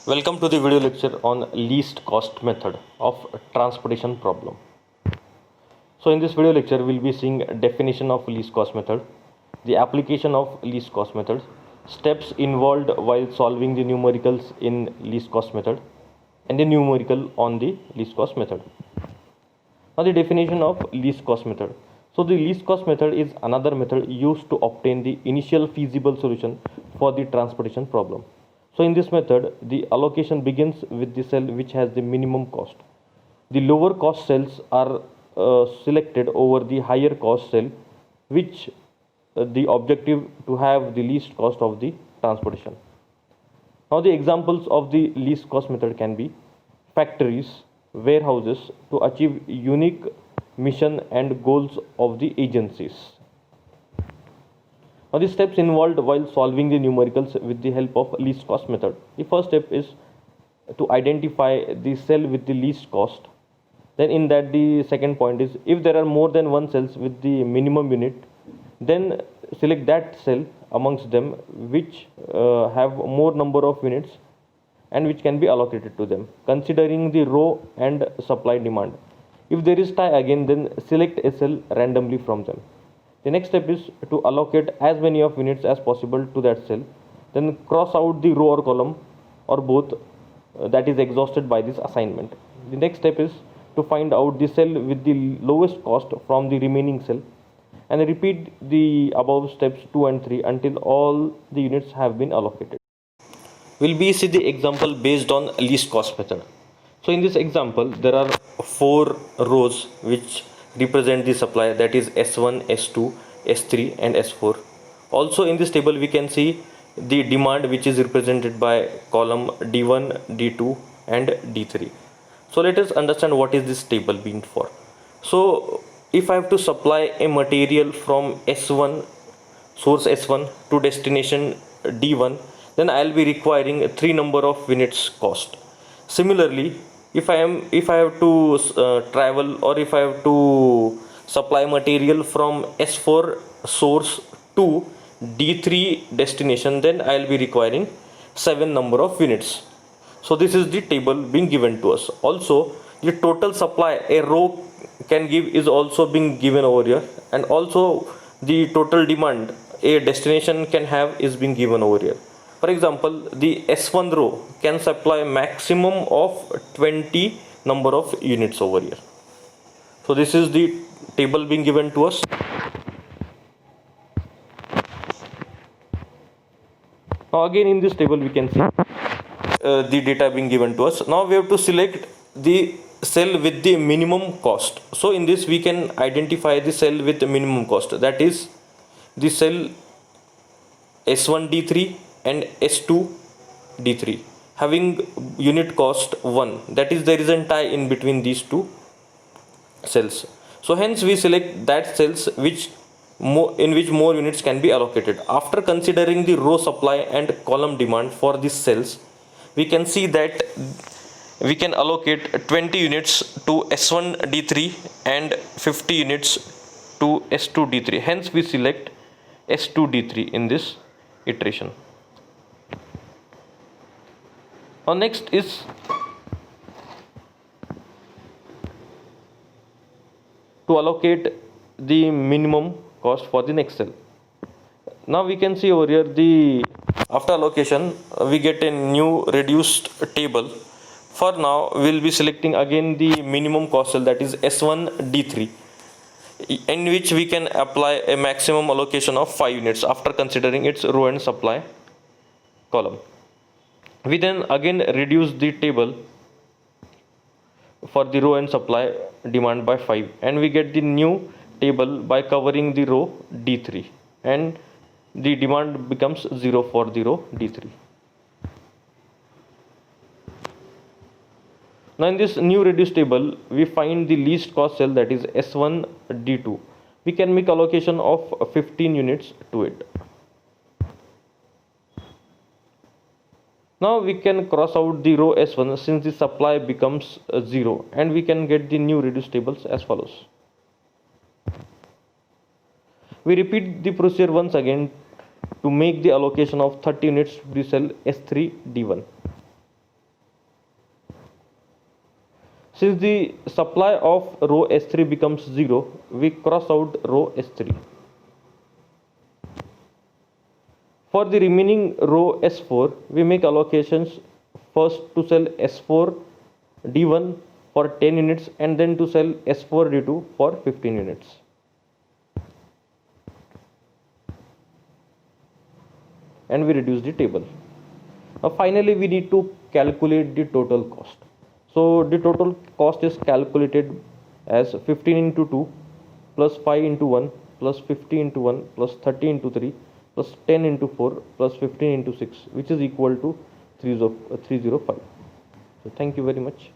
Welcome to the video lecture on least cost method of transportation problem. So in this video lecture we'll be seeing definition of least cost method, the application of least cost method, steps involved while solving the numericals in least cost method, and the numerical on the least cost method. Now the definition of least cost method. So the least cost method is another method used to obtain the initial feasible solution for the transportation problem. So in this method, the allocation begins with the cell which has the minimum cost. The lower cost cells are selected over the higher cost cell, which the objective to have the least cost of the transportation. Now the examples of the least cost method can be factories, warehouses to achieve unique mission and goals of the agencies. Now the steps involved while solving the numericals with the help of least cost method. The first step is to identify the cell with the least cost. Then in that the second point is if there are more than one cells with the minimum unit, then select that cell amongst them which have more number of units and which can be allocated to them, considering the row and supply demand. If there is tie again, then select a cell randomly from them. The next step is to allocate as many of units as possible to that cell. Then cross out the row or column or both that is exhausted by this assignment. The next step is to find out the cell with the lowest cost from the remaining cell and repeat the above steps 2 and 3 until all the units have been allocated. We'll be see the example based on least cost method. So in this example there are 4 rows which represent the supply, that is S1, S2, S3 and S4. Also in this table we can see the demand which is represented by column D1, D2 and D3. So let us understand what is this table being for. So if I have to supply a material from S1, source S1 to destination D1, then I will be requiring 3 number of units cost. Similarly, if I have to travel, or if I have to supply material from S4 source to D3 destination, then I will be requiring 7 number of units. So this is the table being given to us. Also the total supply a row can give is also being given over here, and also the total demand a destination can have is being given over here. For example, the S1 row can supply maximum of 20 number of units over here. So this is the table being given to us. Now again in this table we can see the data being given to us. Now we have to select the cell with the minimum cost. So in this we can identify the cell with the minimum cost, that is the cell S1 D3 and S2 D3 having unit cost 1, that is there is a tie in between these two cells. So hence we select that cells which in which more units can be allocated. After considering the row supply and column demand for these cells, we can see that we can allocate 20 units to S1 D3 and 50 units to S2 D3. Hence we select S2 D3 in this iteration. Now next is to allocate the minimum cost for the next cell. Now we can see over here the after allocation we get a new reduced table. For now we will be selecting again the minimum cost cell, that is S1 D3, in which we can apply a maximum allocation of 5 units after considering its row and supply column. We then again reduce the table for the row and supply demand by 5, and we get the new table by covering the row D3, and the demand becomes 0 for the row D3. Now in this new reduced table we find the least cost cell, that is S1 D2. We can make allocation of 15 units to it. Now we can cross out the row S1 since the supply becomes 0, and we can get the new reduced tables as follows. We repeat the procedure once again to make the allocation of 30 units to the cell S3 D1. Since the supply of row S3 becomes 0, we cross out row S3. For the remaining row S4, we make allocations first to cell S4 D1 for 10 units and then to cell S4 D2 for 15 units. And we reduce the table. Now finally we need to calculate the total cost. So the total cost is calculated as 15 into 2 plus 5 into 1 plus 50 into 1 plus 30 into 3 plus 10 into 4 plus 15 into 6, which is equal to 305. So thank you very much.